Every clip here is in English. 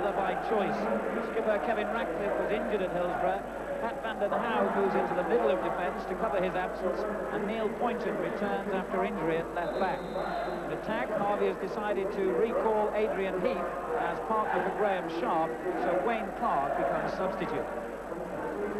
together by choice. Skipper Kevin Ratcliffe was injured at Hillsborough. Pat van den Houw moves into the middle of defence to cover his absence, and Neil Poynton returns after injury at left back. In attack, Harvey has decided to recall Adrian Heath as partner for Graham Sharp, so Wayne Clark becomes substitute.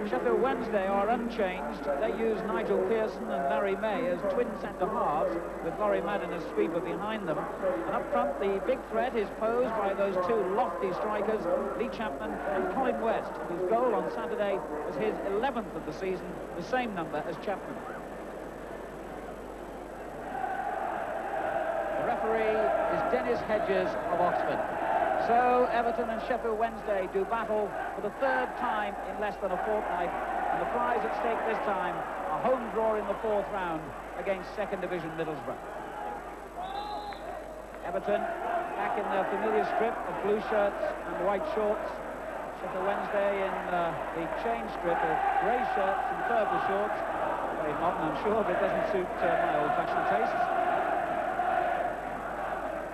Sheffield Wednesday are unchanged. They use Nigel Pearson and Larry May as twin centre-halves, with Laurie Madden as sweeper behind them. And up front, the big threat is posed by those two lofty strikers, Lee Chapman and Colin West, whose goal on Saturday was his 11th of the season, the same number as Chapman. The referee is Dennis Hedges of Oxford. So Everton and Sheffield Wednesday do battle for the third time in less than a fortnight, and the prize at stake this time, a home draw in the fourth round against second division Middlesbrough. Everton back in their familiar strip of blue shirts and white shorts. Sheffield Wednesday in the change strip of grey shirts and purple shorts. Very modern, I'm sure, but it doesn't suit my old-fashioned tastes.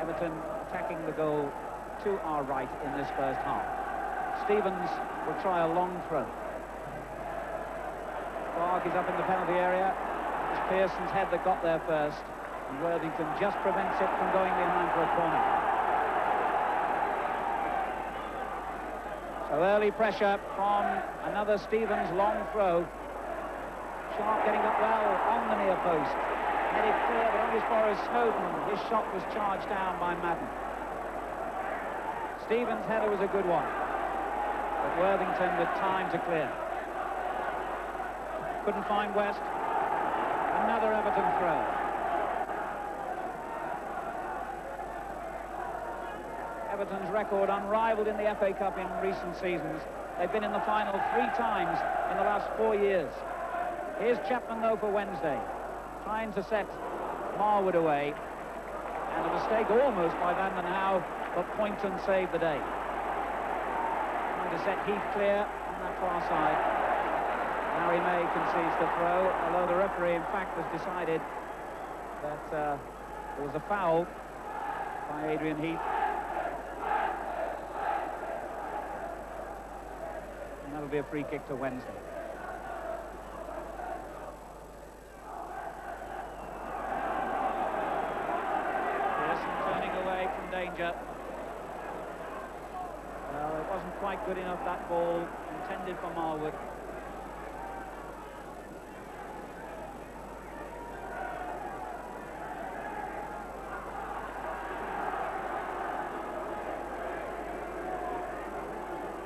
Everton attacking the goal to our right in this first half. Stevens will try a long throw. Clark is up in the penalty area. It's Pearson's head that got there first, and Worthington just prevents it from going behind for a corner. So early pressure from another Stevens long throw. Sharp getting up well on the near post. Headed clear, but only as far as Snowden. His shot was charged down by Madden. Stevens' header was a good one, but Worthington with time to clear. Couldn't find West. Another Everton throw. Everton's record unrivaled in the FA Cup in recent seasons. They've been in the final 3 times in the last 4 years. Here's Chapman, though, for Wednesday, trying to set Marwood away, and a mistake almost by Van den Houw, but Poynton saved the day. Trying to set Heath clear on that far side. Larry May concedes the throw, although the referee, in fact, has decided that there was a foul by Adrian Heath. And that'll be a free kick to Wednesday. Pearson turning away from danger. Well, it wasn't quite good enough, that ball intended for Marwood.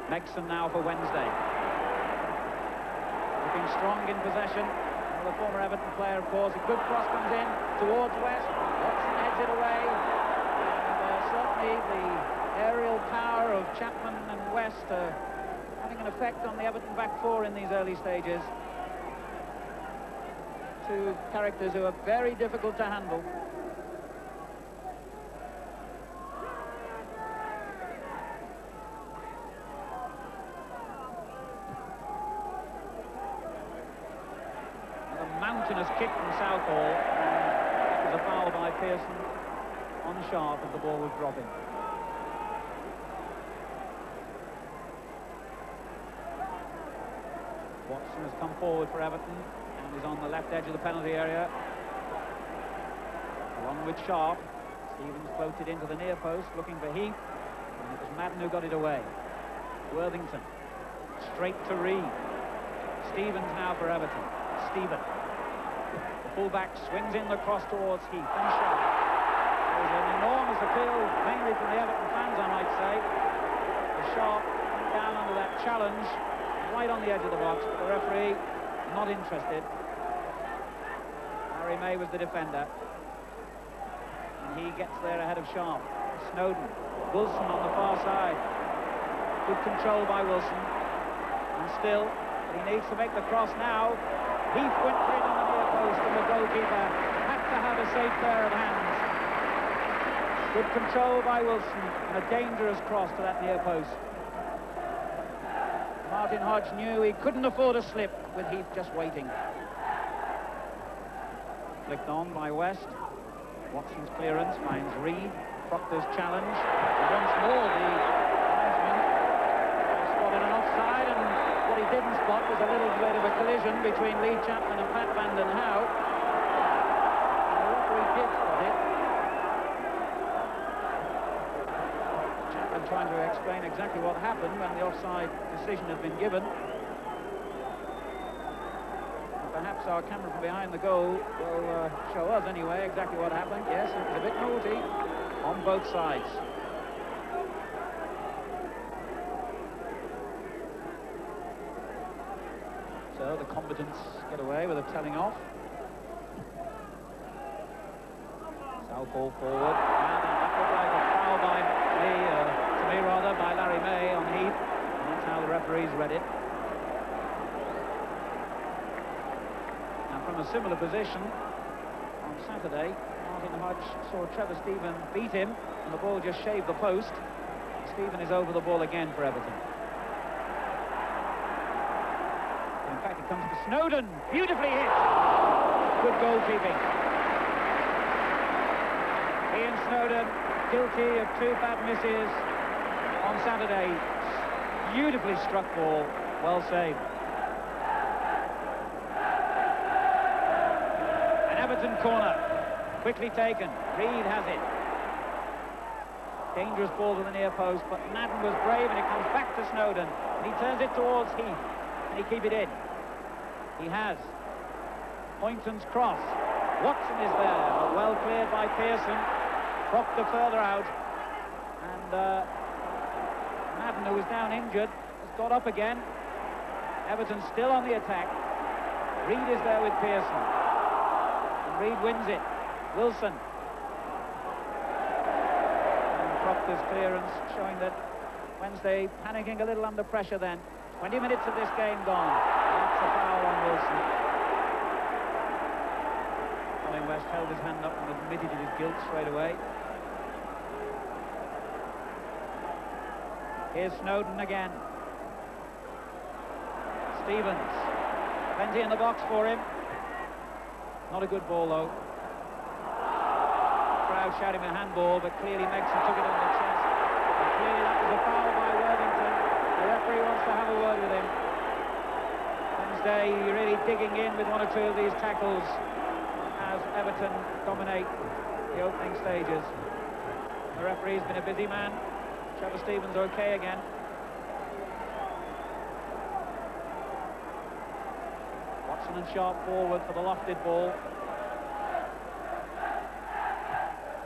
Megson now for Wednesday. Looking strong in possession. The former Everton player, of course. A good cross comes in towards West. Watson heads it away. And certainly the aerial power of Chapman and West having an effect on the Everton back four in these early stages. Two characters who are very difficult to handle. And a mountainous kick from Southall. That was a foul by Pearson on Sharp as the ball was dropping. Watson has come forward for Everton and is on the left edge of the penalty area. Along with Sharp. Stevens floated into the near post looking for Heath, and it was Madden who got it away. Worthington straight to Reid. Stevens now for Everton. Stephen. The fullback swings in the cross towards Heath and Sharp. There's an enormous appeal, mainly from the Everton fans, I might say. The Sharp down under that challenge, right on the edge of the box. The referee not interested. Larry May was the defender, and he gets there ahead of Sharp. Snowden, Wilson on the far side. Good control by Wilson, and still he needs to make the cross now. Heath went for it on the near post, and the goalkeeper had to have a safe pair of hands. Good control by Wilson, and a dangerous cross to that near post. Martin Hodge knew he couldn't afford a slip with Heath just waiting. Flicked on by West. Watson's clearance finds Reid. Proctor's challenge. And once more the linesman spot was a little bit of a collision between Lee Chapman and Pat Van Den Hauw. And the referee did spot it. Chapman trying to explain exactly what happened when the offside decision had been given. And perhaps our camera from behind the goal will show us anyway exactly what happened. Yes, it was a bit naughty on both sides. So the combatants get away with a telling off. Southall forward, and that looked like a foul by by Larry May on Heath. And that's how the referees read it. And from a similar position on Saturday, Martin Hodge saw Trevor Steven beat him, and the ball just shaved the post. Steven is over the ball again for Everton. In fact, it comes to Snowden, beautifully hit. Good goalkeeping. Ian Snowden, guilty of 2 bad misses on Saturday. Beautifully struck ball, well saved. An Everton corner, quickly taken. Reid has it. Dangerous ball to the near post, but Madden was brave, and it comes back to Snowden. And he turns it towards Heath. Can he keep it in? He has. Poynton's cross. Watson is there, but well cleared by Pearson. Proctor further out. And Madden, who was down injured, has got up again. Everton still on the attack. Reid is there with Pearson. And Reid wins it. Wilson. And Proctor's clearance showing that Wednesday panicking a little under pressure then. 20 minutes of this game gone. That's a foul on Wilson. Colin West held his hand up and admitted his guilt straight away. Here's Snowden again. Stevens. Plenty in the box for him. Not a good ball though. Crowd shouting a handball, but clearly Megson took it on the chest. And clearly that was a foul by Worthington. The referee wants to have a word with him. Wednesday really digging in with 1 or 2 of these tackles as Everton dominate the opening stages. The referee's been a busy man. Trevor Stevens okay again. Watson and Sharp forward for the lofted ball.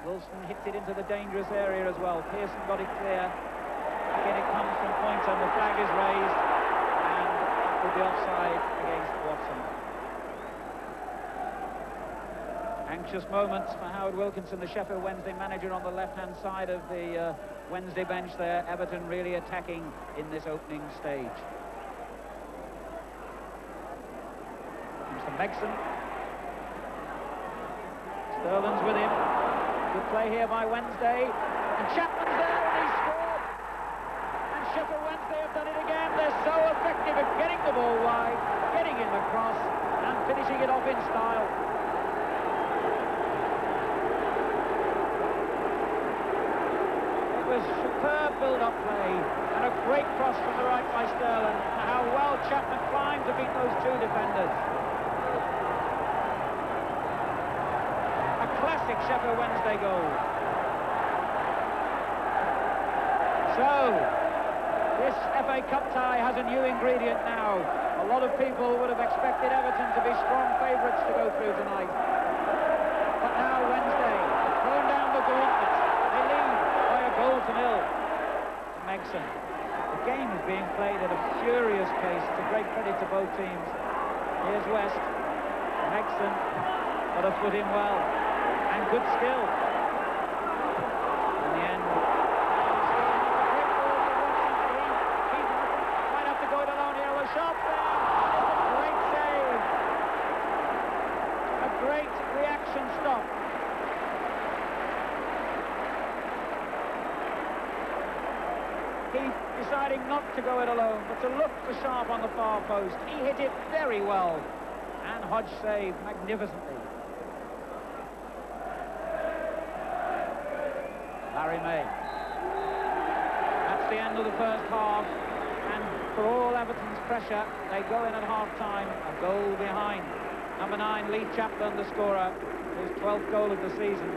Wilson hits it into the dangerous area as well. Pearson got it clear. Again it comes from Poynton. The flag is raised, and that will be offside against Watson. Anxious moments for Howard Wilkinson, the Sheffield Wednesday manager, on the left-hand side of the Wednesday bench there. Everton really attacking in this opening stage. Comes to Megson. Sterling's with him. Good play here by Wednesday. And Chapman's there, and he scored. And Sheffield Wednesday have done it again. They're so effective at getting the ball wide, getting in the cross, and finishing it off in style. It was superb build-up play, and a great cross from the right by Sterling. And how well Chapman climbed to beat those 2 defenders. A classic Sheffield Wednesday goal. So, this FA Cup tie has a new ingredient now. A lot of people would have expected Everton to be strong favourites to go through tonight. But now Wednesday have thrown down the gauntlet. They lead by a goal to 0. Megson. The game is being played at a furious pace. It's a great credit to both teams. Here's West. Megson got a foot in well. And good skill. In the end, he might have to go it alone here. A sharp thing. Great save. A great reaction stop. Heath deciding not to go it alone, but to look for Sharp on the far post. He hit it very well. And Hodge saved magnificently. Larry May. That's the end of the first half, and for all Everton's pressure, they go in at half-time, a goal behind. Number 9, Lee Chapman, the scorer, his 12th goal of the season.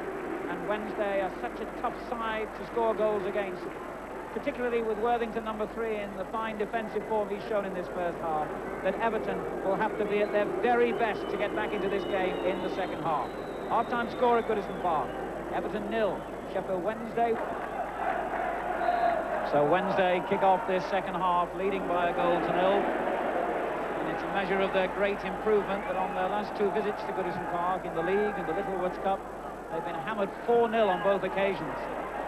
And Wednesday are such a tough side to score goals against, particularly with Worthington, number 3, in the fine defensive form he's shown in this first half, that Everton will have to be at their very best to get back into this game in the second half. Half-time score at Goodison Park. Everton 0, Sheffield Wednesday. So Wednesday kick off this second half, leading by a goal to 0. And it's a measure of their great improvement that on their last 2 visits to Goodison Park in the league and the Littlewoods Cup, they've been hammered 4-0 on both occasions.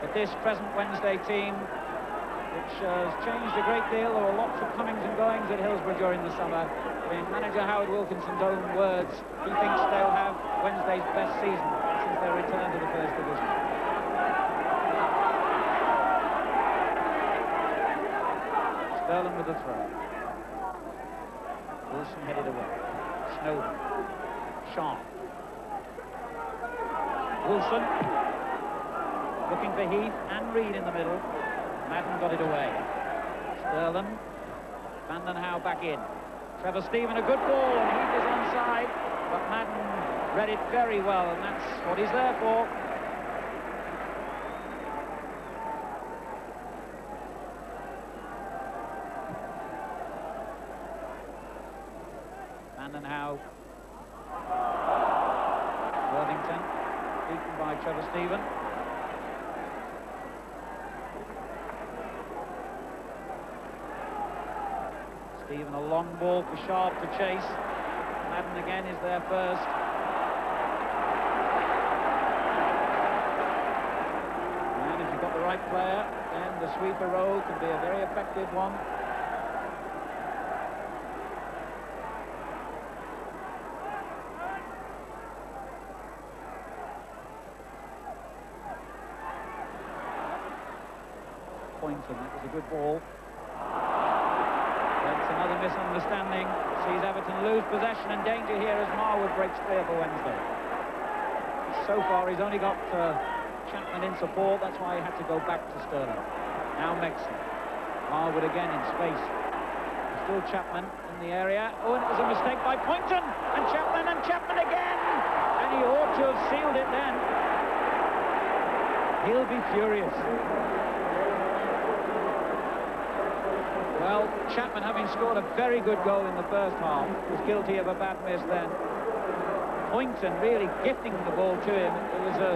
But this present Wednesday team, which has changed a great deal, there were lots of comings and goings at Hillsborough during the summer. In manager Howard Wilkinson's own words, he thinks they'll have Wednesday's best season since their return to the First Division. Sterling with the throw. Wilson headed away. Snowden. Sharp. Wilson. Looking for Heath and Reid in the middle. Madden got it away. Sterling. Vanden Hauwe back in. Trevor Stephen, a good ball, and Heath is onside. But Madden read it very well, and that's what he's there for. Vanden Hauwe. Worthington, beaten by Trevor Stephen. Stephen, a long ball for Sharp to chase. Madden again is there first. And if you've got the right player, then the sweeper role can be a very effective one. Pointon, that was a good ball. That's another misunderstanding. Sees Everton lose possession and danger here as Marwood breaks clear for Wednesday. So far he's only got Chapman in support, that's why he had to go back to Sterling. Now Mexon. Marwood again in space. Still Chapman in the area. Oh, and it was a mistake by Pointon! And Chapman again! And he ought to have sealed it then. He'll be furious. Well, Chapman, having scored a very good goal in the first half, was guilty of a bad miss then. Pointon really gifting the ball to him. It was a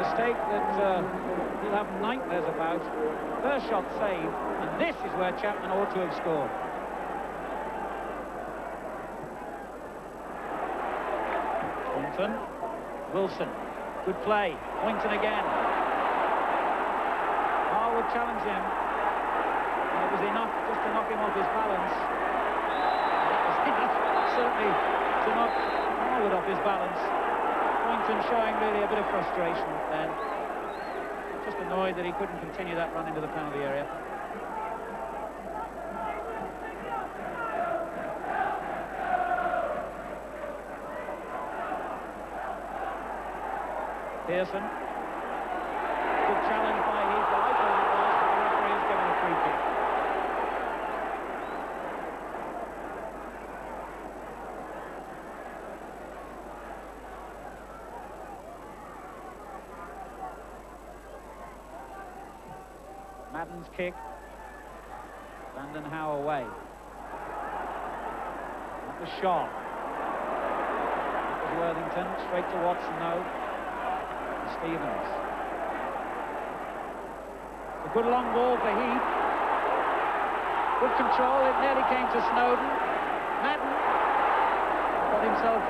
mistake that he'll have nightmares about. First shot saved, and this is where Chapman ought to have scored. Pointon. Wilson. Good play. Pointon again. Marwood challenged him. It was enough just to knock him off his balance. It was enough, certainly, to knock Marwood off his balance. Pointon showing really a bit of frustration then. Just annoyed that he couldn't continue that run into the penalty area. Pearson. Good challenge by Heath. I thought it was, but the referee has given a free kick. Madden's kick. Vanden Hauwe away. That was Sharp. That was Worthington. Straight to Watson, no. And Stevens. A good long ball for Heath. Good control. It nearly came to Snowden. Madden got himself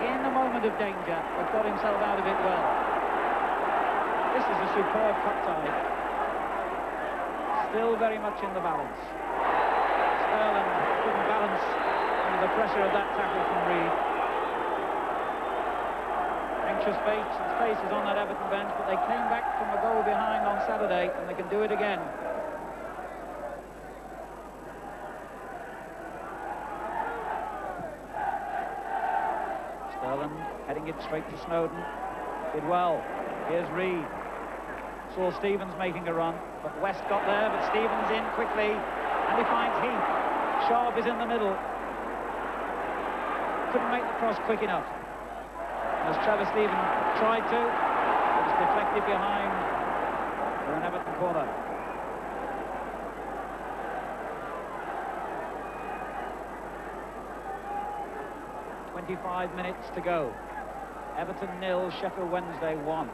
in a moment of danger, but got himself out of it well. This is a superb cut tie. Still very much in the balance. Sterling couldn't balance under the pressure of that tackle from Reid. Anxious faces on that Everton bench, but they came back from a goal behind on Saturday, and they can do it again. Sterling heading it straight to Snowden. Did well. Here's Reid. Saw Stevens making a run, but West got there, but Stevens in quickly. And he finds Heath. Sharp is in the middle. Couldn't make the cross quick enough. As Trevor Stephen tried to, it was deflected behind for an Everton corner. "25 minutes to go. Everton 0, Sheffield Wednesday 1.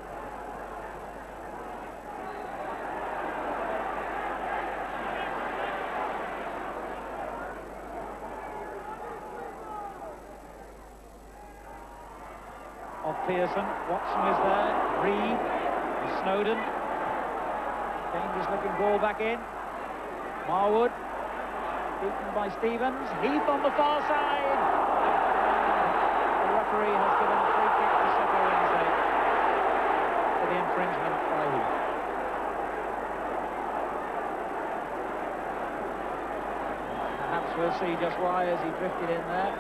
Off Pearson, Watson is there, Reid, and Snowden. Dangerous looking ball back in. Marwood, beaten by Stevens. Heath on the far side. The referee has given a free kick to Sheffield Wednesday for the infringement by Heath. Perhaps we'll see just why as he drifted in there.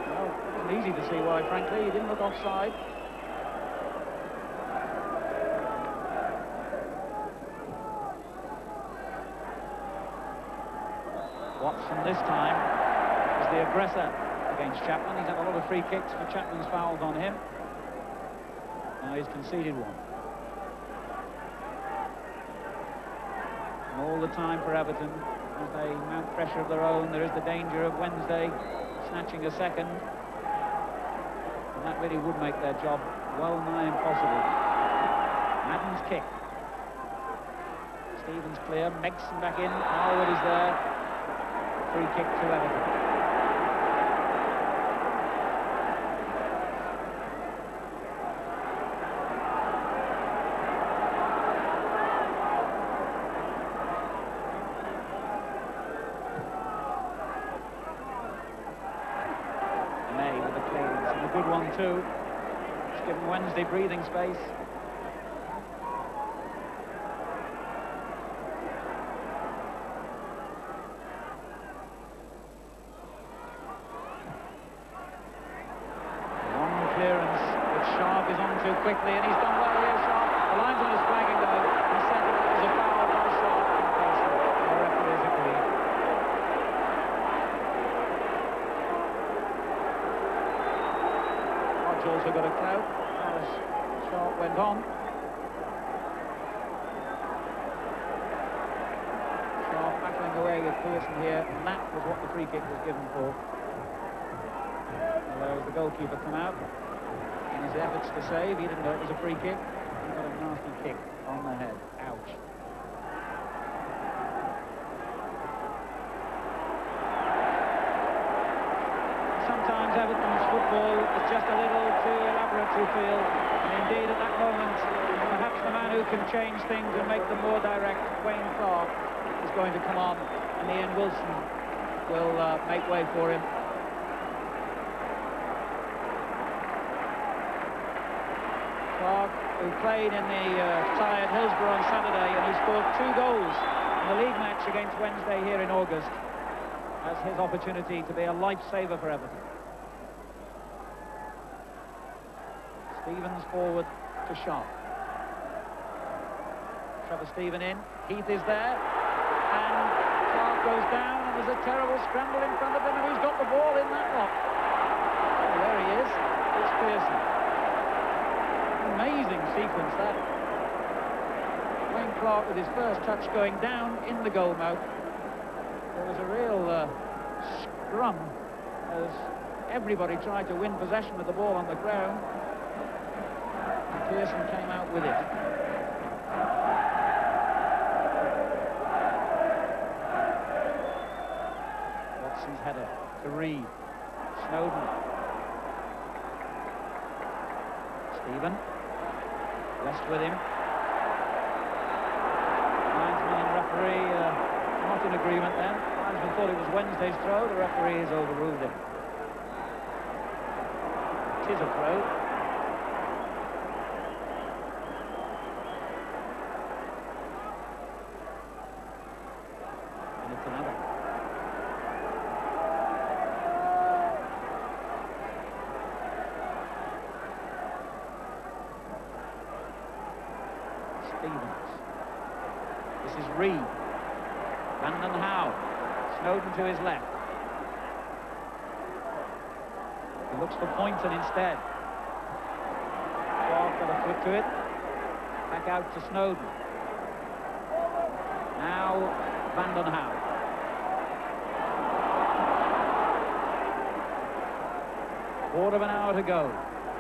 Well, it wasn't easy to see why, frankly. He didn't look offside. Watson this time is the aggressor against Chapman. He's had a lot of free kicks for Chapman's fouls on him. Now he's conceded one. And all the time for Everton, as they mount pressure of their own, there is the danger of Wednesday snatching a second. And that really would make their job well nigh impossible. Madden's kick. Stevens clear, Megson back in, Marwood is there. Free kick to Everton. May with the clearance, and a good one too. It's given Wednesday breathing space. Sharp is on too quickly, and he's done well here, Sharp. The linesman is flagging though. He said it was a foul by Sharp in Pearson. The referees agreed. Hodge also got a clout as Sharp went on. Sharp battling away with Pearson here, and that was what the free kick was given for. Although the goalkeeper come out. In his efforts to save, he didn't know it was a free kick. He got a nasty kick on the head. Ouch. Sometimes Everton's football is just a little too elaborate to feel. And indeed, at that moment, perhaps the man who can change things and make them more direct, Wayne Clark, is going to come on, and Ian Wilson will make way for him. Clark, who played in the tie at Hillsborough on Saturday and who scored 2 goals in the league match against Wednesday here in August, has his opportunity to be a lifesaver for Everton. Stevens forward to Sharp. Trevor Stephen in. Heath is there. And Clark goes down, and there's a terrible scramble in front of him, and who's got the ball in that lot? Oh, there he is. It's Pearson. Amazing sequence that. Wayne Clark with his first touch going down in the goal mouth. There was a real scrum as everybody tried to win possession of the ball on the ground. And Pearson came out with it. Watson's header to Reid. Snowden. Stephen. West with him. Linesman and referee not in agreement then. Linesman thought it was Wednesday's throw. The referee has overruled it. It is a throw. And it's another. Stevens. This is Reid. Vanden Hauwe. Snowden to his left. He looks for Poynton instead. Clark got a foot to it. Back out to Snowden. Now Vanden Hauwe. Quarter of an hour to go.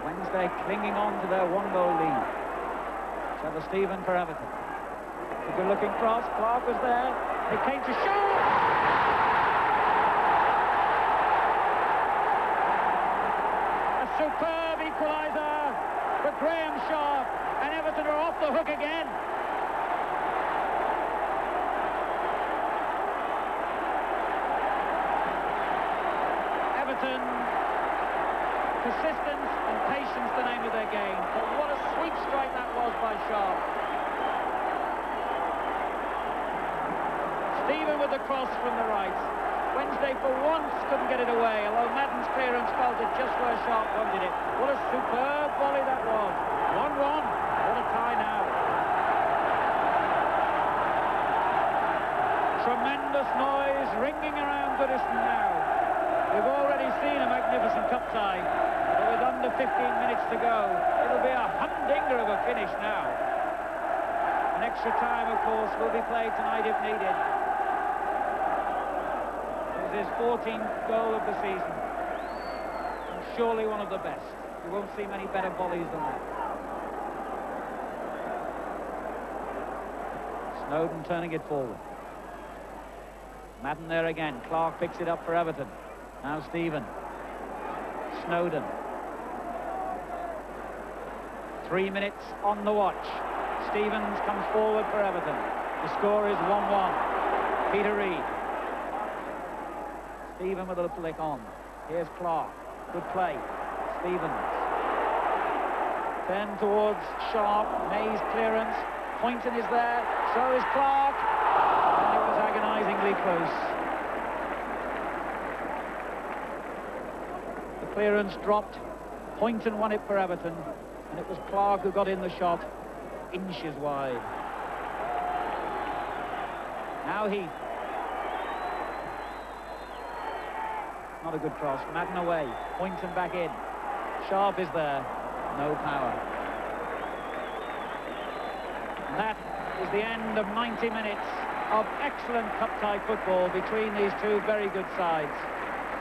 Wednesday clinging on to their one-goal lead. Trevor Stephen for Everton. A good-looking cross. Clark was there. It came to shoot. A superb equaliser for Graham Sharp, and Everton are off the hook again. Everton, persistence and patience the name of their game. But what a sweet strike that was by Sharp. Stephen with the cross from the right. Wednesday for once couldn't get it away, although Madden's clearance felt it just where Sharp wanted it. What a superb volley that was. 1-1. What a tie now. Tremendous noise ringing around Goodison now. We've already seen a magnificent cup tie, but with under 15 minutes to go, it'll be a humdinger of a finish now. An extra time, of course, will be played tonight if needed. This is his 14th goal of the season, and surely one of the best. You won't see many better volleys than that. Snowden turning it forward. Madden there again. Clark picks it up for Everton. Now Stephen. Snowden. 3 minutes on the watch. Stevens comes forward for Everton. The score is 1-1. Peter Reid. Stephen with a flick on. Here's Clark. Good play. Stevens. Then towards Sharp. May's clearance. Poynton is there. So is Clark. And it was agonizingly close. The clearance dropped. Poynton won it for Everton. And it was Clark who got in the shot. Inches wide. Now Heath. Not a good cross. Madden away. Poynton back in. Sharp is there. No power. And that is the end of 90 minutes of excellent cup-tie football between these two very good sides.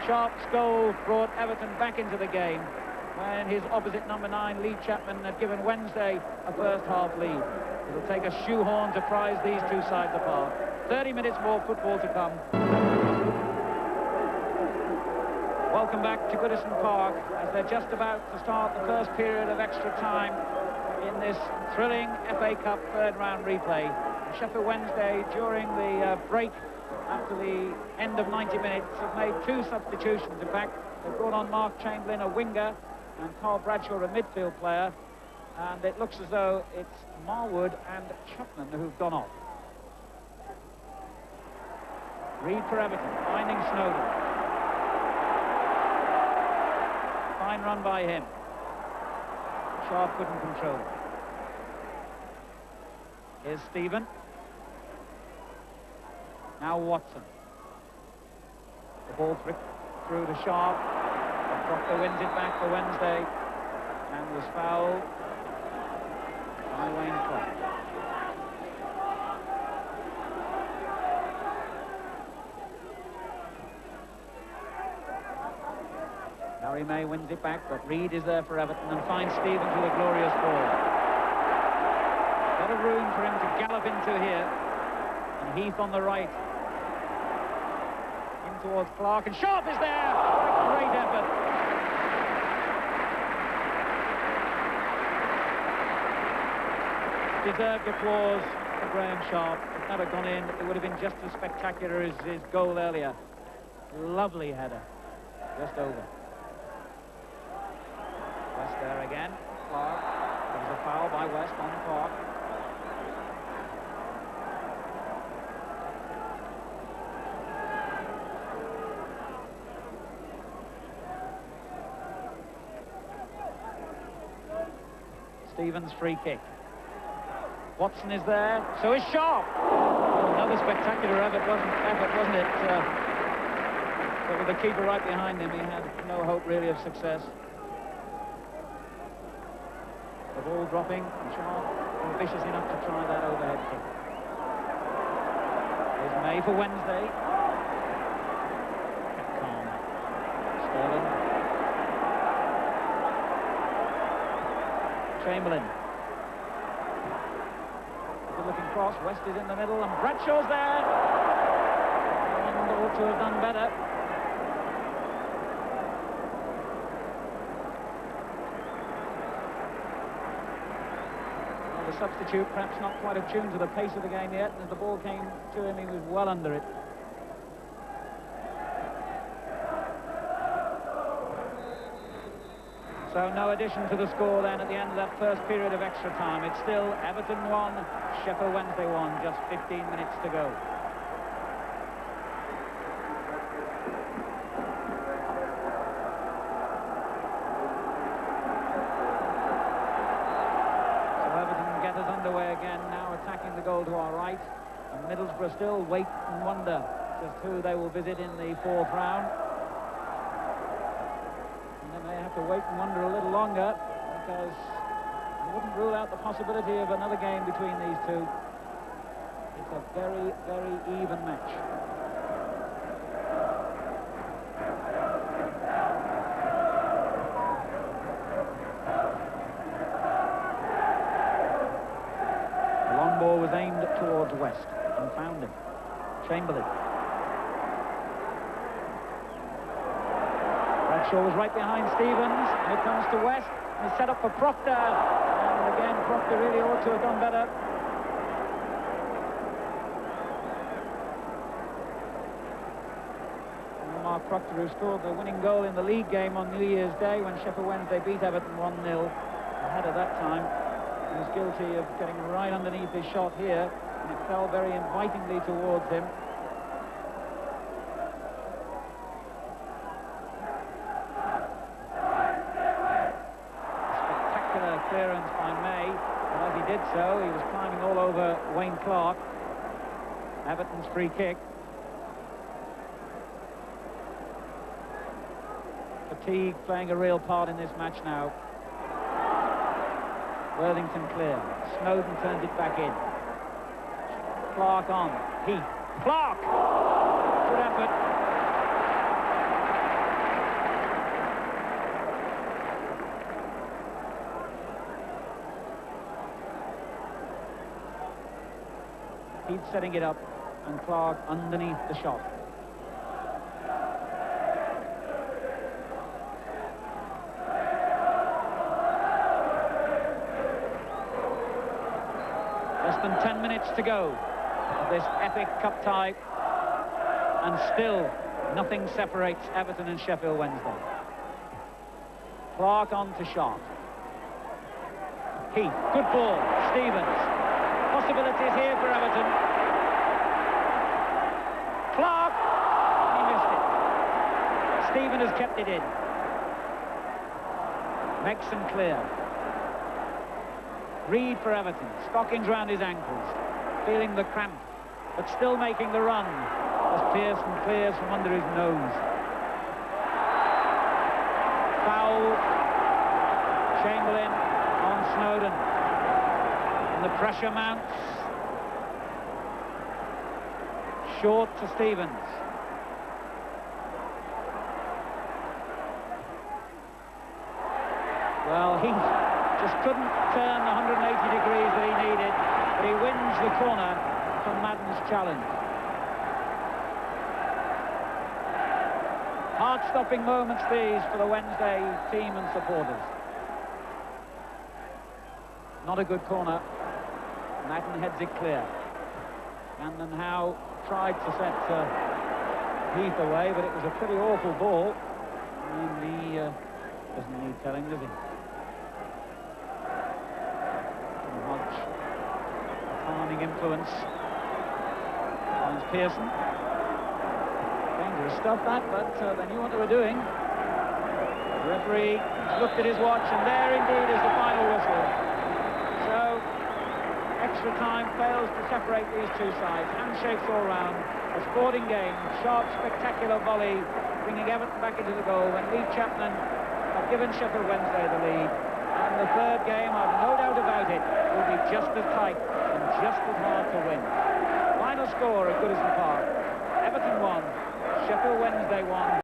Sharp's goal brought Everton back into the game when his opposite number 9, Lee Chapman, had given Wednesday a first-half lead. It'll take a shoehorn to prise these two sides apart. 30 minutes more football to come. Welcome back to Goodison Park as they're just about to start the first period of extra time in this thrilling FA Cup third-round replay. Sheffield Wednesday, during the break after the end of 90 minutes, have made 2 substitutions. In fact, they've brought on Mark Chamberlain, a winger, and Carl Bradshaw, a midfield player. And it looks as though it's Marwood and Chapman who've gone off. Reid for Everton, finding Snowden. Fine run by him. Sharp couldn't control it. Here's Stephen. Now Watson. The ball through to Sharp. Proctor wins it back for Wednesday and was fouled by Wayne Clark. Harry May wins it back, but Reid is there for Everton and finds Stevens with a glorious ball. Got a room for him to gallop into here. And Heath on the right. In towards Clark, and Sharp is there! What a great effort. Deserved applause for Graham Sharp. If that had gone in, it would have been just as spectacular as his goal earlier. Lovely header. Just over. West there again. Clark. There was a foul by West on Clark. Stevens free kick. Watson is there, so is Sharp. Another spectacular effort, wasn't it? But with the keeper right behind him, he had no hope really of success. The ball dropping, and Sharp ambitious enough to try that overhead kick. Here's May for Wednesday. Kept calm. Sterling. Chamberlain. Good looking cross. West is in the middle, and Bradshaw's there. And ought to have done better. Well, the substitute perhaps not quite attuned to the pace of the game yet, and as the ball came to him, he was well under it. So no addition to the score then at the end of that first period of extra time. It's still Everton 1, Sheffield Wednesday 1, just 15 minutes to go. So Everton get us underway again, now attacking the goal to our right. And Middlesbrough still wait and wonder just who they will visit in the fourth round. To wait and wonder a little longer, because I wouldn't rule out the possibility of another game between these two. It's a very, very even match. The long ball was aimed towards West and found him. Chamberlain. Shaw was right behind Stevens, and it comes to West, and he's set up for Proctor, and again Proctor really ought to have done better. And Mark Proctor, who scored the winning goal in the league game on New Year's Day when Sheffield Wednesday beat Everton 1-0, ahead of that time, he was guilty of getting right underneath his shot here, and it fell very invitingly towards him. Clearance by May, but as he did so, he was climbing all over Wayne Clark. Everton's free kick. Fatigue playing a real part in this match now. Worthington clear. Snowden turns it back in. Clark on. Heath. Clark! Good effort. He's setting it up, and Clark underneath the shot. Less than 10 minutes to go of this epic cup tie, and still nothing separates Everton and Sheffield Wednesday. Clark on to Sharp. Heath, good ball, Stevens. Possibilities here for Everton. Clark! He missed it. Stephen has kept it in. Megson clear. Reid for Everton. Stockings round his ankles. Feeling the cramp, but still making the run as Pearson clears from under his nose. Foul. Chamberlain on Snowden. And the pressure mounts. Short to Stevens. Well, he just couldn't turn the 180 degrees that he needed, but he wins the corner from Madden's challenge. Heart-stopping moments these for the Wednesday team and supporters. Not a good corner. Madden heads it clear. Brandon Howe tried to set Heath away, but it was a pretty awful ball. And he doesn't need telling, does he? And Hodge, a calming influence. Finds Pearson. Dangerous stuff that, but they knew what they were doing. The referee looked at his watch, and there indeed is the final whistle. So, Extra time fails to separate these two sides. Handshakes all round. A sporting game. Sharp, spectacular volley, bringing Everton back into the goal when Lee Chapman have given Sheffield Wednesday the lead. And the third game, I've no doubt about it, will be just as tight and just as hard to win. Final score at Goodison Park. Everton 1, Sheffield Wednesday 1.